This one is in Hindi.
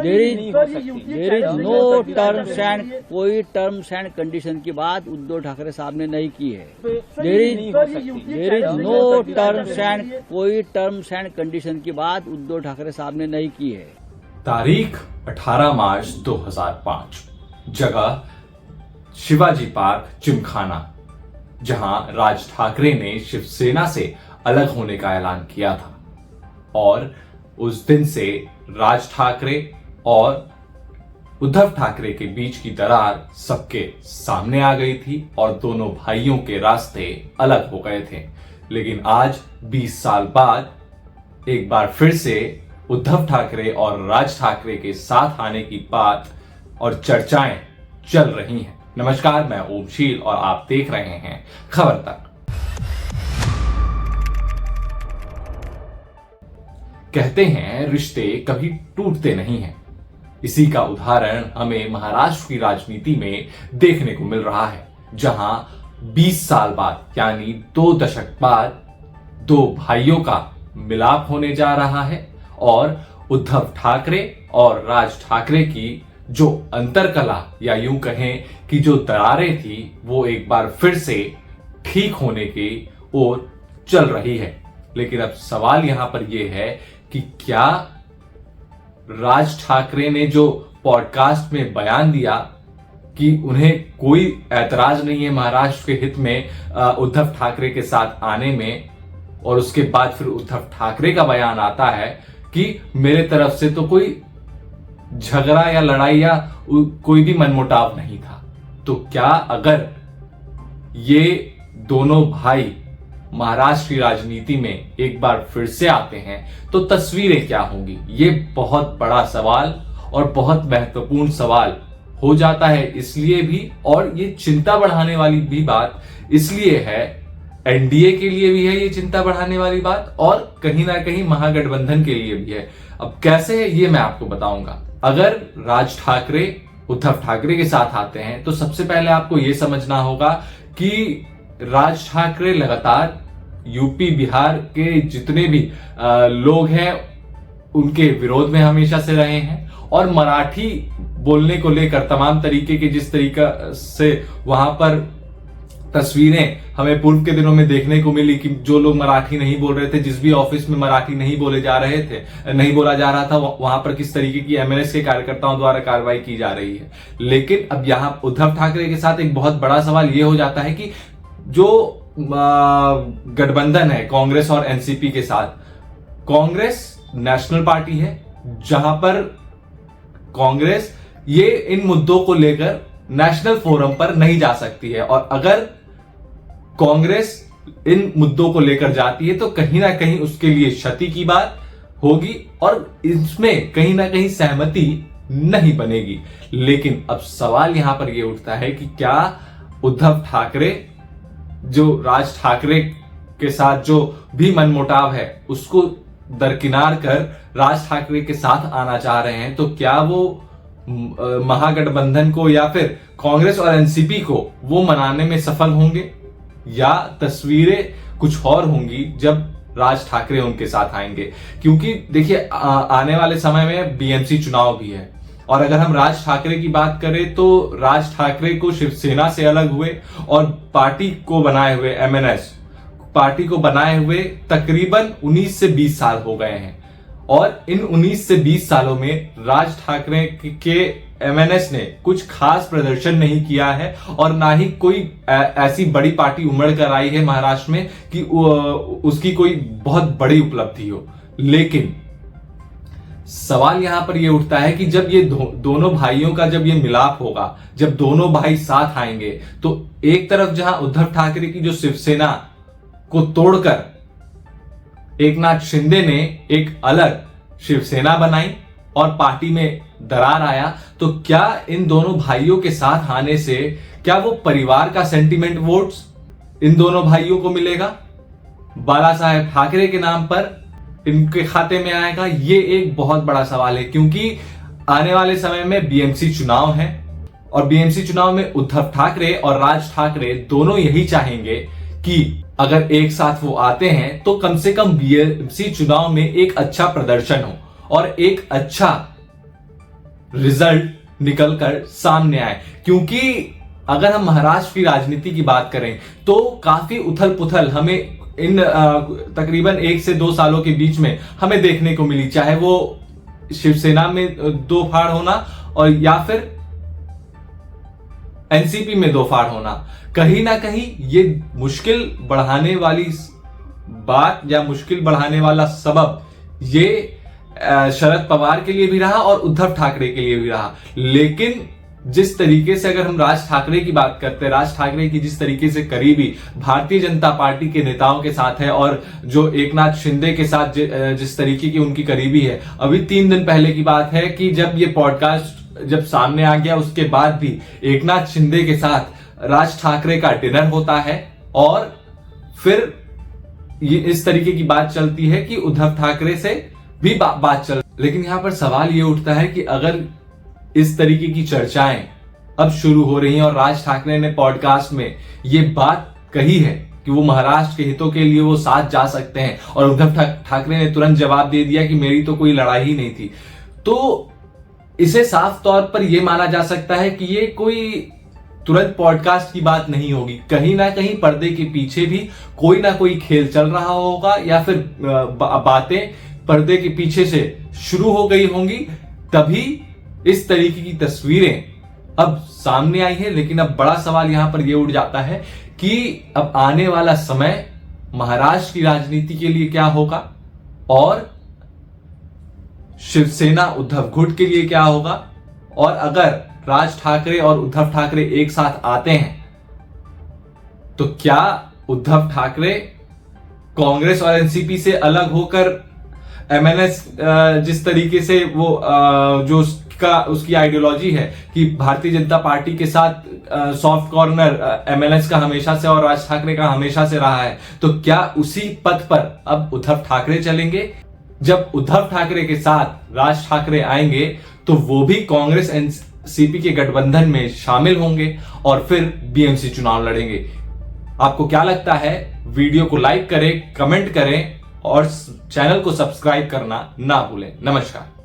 There is no terms and कोई टर्म्स एंड कंडीशन की बात उद्धव ठाकरे साहब ने नहीं की है। There is no terms and कोई टर्म्स एंड कंडीशन की बात उद्धव ठाकरे साहब ने नहीं की है। तारीख 18 मार्च 2005, जगह शिवाजी पार्क, जिमखाना, जहां राज ठाकरे ने शिवसेना से अलग होने का ऐलान किया था। और उस दिन से राज ठाकरे और उद्धव ठाकरे के बीच की दरार सबके सामने आ गई थी और दोनों भाइयों के रास्ते अलग हो गए थे। लेकिन आज 20 साल बाद एक बार फिर से उद्धव ठाकरे और राज ठाकरे के साथ आने की बात और चर्चाएं चल रही हैं। नमस्कार, मैं ओमशील और आप देख रहे हैं खबर तक। कहते हैं रिश्ते कभी टूटते नहीं हैं। इसी का उदाहरण हमें महाराष्ट्र की राजनीति में देखने को मिल रहा है, जहां 20 साल बाद यानी 2 दशक बाद दो भाइयों का मिलाप होने जा रहा है और उद्धव ठाकरे और राज ठाकरे की जो अंतरकला या यूं कहें कि जो दरारें थी वो एक बार फिर से ठीक होने की ओर चल रही है। लेकिन अब सवाल यहां पर यह है कि क्या राज ठाकरे ने जो पॉडकास्ट में बयान दिया कि उन्हें कोई ऐतराज नहीं है महाराष्ट्र के हित में उद्धव ठाकरे के साथ आने में, और उसके बाद फिर उद्धव ठाकरे का बयान आता है कि मेरे तरफ से तो कोई झगड़ा या लड़ाई या कोई भी मनमुटाव नहीं था। तो क्या अगर ये दोनों भाई महाराष्ट्र की राजनीति में एक बार फिर से आते हैं तो तस्वीरें क्या होंगी? ये बहुत बड़ा सवाल और बहुत महत्वपूर्ण सवाल हो जाता है। इसलिए भी, और ये चिंता बढ़ाने वाली भी बात इसलिए है, एनडीए के लिए भी है ये चिंता बढ़ाने वाली बात, और कहीं ना कहीं महागठबंधन के लिए भी है। अब कैसे है ये मैं आपको बताऊंगा। अगर राज ठाकरे उद्धव ठाकरे के साथ आते हैं तो सबसे पहले आपको यह समझना होगा कि राज ठाकरे लगातार यूपी बिहार के जितने भी लोग हैं उनके विरोध में हमेशा से रहे हैं, और मराठी बोलने को लेकर तमाम तरीके के जिस तरीका से वहां पर तस्वीरें हमें पूर्व के दिनों में देखने को मिली कि जो लोग मराठी नहीं बोल रहे थे, जिस भी ऑफिस में मराठी नहीं बोला जा रहा था, वहां पर किस तरीके की एमएनएस के कार्यकर्ताओं द्वारा कार्रवाई की जा रही है। लेकिन अब यहां उद्धव ठाकरे के साथ एक बहुत बड़ा सवाल यह हो जाता है कि जो गठबंधन है कांग्रेस और एनसीपी के साथ, कांग्रेस नेशनल पार्टी है जहां पर कांग्रेस ये इन मुद्दों को लेकर नेशनल फोरम पर नहीं जा सकती है, और अगर कांग्रेस इन मुद्दों को लेकर जाती है तो कहीं ना कहीं उसके लिए क्षति की बात होगी और इसमें कहीं ना कहीं सहमति नहीं बनेगी। लेकिन अब सवाल यहां पर यह उठता है कि क्या उद्धव ठाकरे जो राज ठाकरे के साथ जो भी मनमुटाव है उसको दरकिनार कर राज ठाकरे के साथ आना चाह रहे हैं, तो क्या वो महागठबंधन को या फिर कांग्रेस और एनसीपी को वो मनाने में सफल होंगे, या तस्वीरें कुछ और होंगी जब राज ठाकरे उनके साथ आएंगे? क्योंकि देखिए आने वाले समय में बीएमसी चुनाव भी है, और अगर हम राज ठाकरे की बात करें तो राज ठाकरे को शिवसेना से अलग हुए और पार्टी को बनाए हुए एमएनएस पार्टी को बनाए हुए तकरीबन 19 से 20 साल हो गए हैं, और इन 19 से 20 सालों में राज ठाकरे के एमएनएस ने कुछ खास प्रदर्शन नहीं किया है, और ना ही कोई ऐसी बड़ी पार्टी उमड़ कर आई है महाराष्ट्र में कि उसकी कोई बहुत बड़ी उपलब्धि हो। लेकिन सवाल यहां पर यह उठता है कि जब ये दोनों भाइयों का जब ये मिलाप होगा, जब दोनों भाई साथ आएंगे, तो एक तरफ जहां उद्धव ठाकरे की जो शिवसेना को तोड़कर एकनाथ शिंदे ने एक अलग शिवसेना बनाई और पार्टी में दरार आया, तो क्या इन दोनों भाइयों के साथ आने से क्या वो परिवार का सेंटिमेंट वोट्स इन दोनों भाइयों को मिलेगा? बाला साहेब ठाकरे के नाम पर इनके खाते में आएगा? ये एक बहुत बड़ा सवाल है, क्योंकि आने वाले समय में बीएमसी चुनाव है, और बीएमसी चुनाव में उद्धव ठाकरे और राज ठाकरे दोनों यही चाहेंगे कि अगर एक साथ वो आते हैं तो कम से कम बीएमसी चुनाव में एक अच्छा प्रदर्शन हो और एक अच्छा रिजल्ट निकलकर सामने आए। क्योंकि अगर हम महाराष्ट्र की राजनीति की बात करें तो काफी उथल पुथल हमें इन तकरीबन 1 से 2 सालों के बीच में हमें देखने को मिली, चाहे वो शिवसेना में दो फाड़ होना और या फिर एनसीपी में दो फाड़ होना। कहीं ना कहीं ये मुश्किल बढ़ाने वाली बात या मुश्किल बढ़ाने वाला सबब ये शरद पवार के लिए भी रहा और उद्धव ठाकरे के लिए भी रहा। लेकिन जिस तरीके से अगर हम राज ठाकरे की बात करते हैं, राज ठाकरे की जिस तरीके से करीबी भारतीय जनता पार्टी के नेताओं के साथ है और जो एकनाथ शिंदे के साथ जिस तरीके की उनकी करीबी है, अभी 3 दिन पहले की बात है कि जब ये पॉडकास्ट जब सामने आ गया उसके बाद भी एकनाथ शिंदे के साथ राज ठाकरे का डिनर होता है और फिर ये इस तरीके की बात चलती है कि उद्धव ठाकरे से भी बात चल। लेकिन यहां पर सवाल ये उठता है कि अगर इस तरीके की चर्चाएं अब शुरू हो रही हैं और राज ठाकरे ने पॉडकास्ट में ये बात कही है कि वो महाराष्ट्र के हितों के लिए वो साथ जा सकते हैं और उद्धव ठाकरे ने तुरंत जवाब दे दिया कि मेरी तो कोई लड़ाई ही नहीं थी, तो इसे साफ तौर पर यह माना जा सकता है कि ये कोई तुरंत पॉडकास्ट की बात नहीं होगी। कहीं ना कहीं पर्दे के पीछे भी कोई ना कोई खेल चल रहा होगा या फिर बातें पर्दे के पीछे से शुरू हो गई होंगी, तभी इस तरीके की तस्वीरें अब सामने आई है। लेकिन अब बड़ा सवाल यहां पर यह उठ जाता है कि अब आने वाला समय महाराष्ट्र की राजनीति के लिए क्या होगा और शिवसेना उद्धव गुट के लिए क्या होगा। और अगर राज ठाकरे और उद्धव ठाकरे एक साथ आते हैं तो क्या उद्धव ठाकरे कांग्रेस और एनसीपी से अलग होकर एमएनएस जिस तरीके से वो जो उसकी आइडियोलॉजी है कि भारतीय जनता पार्टी के साथ सॉफ्ट कॉर्नर एमएनएस का हमेशा से और राज ठाकरे का हमेशा से रहा है, तो क्या उसी पथ पर अब उद्धव ठाकरे चलेंगे। जब उद्धव ठाकरे के साथ राज ठाकरे आएंगे तो वो भी कांग्रेस एनसीपी के गठबंधन में शामिल होंगे और फिर बीएमसी चुनाव लड़ेंगे। आपको क्या लगता है? वीडियो को लाइक करें, कमेंट करें और चैनल को सब्सक्राइब करना ना भूलें। नमस्कार।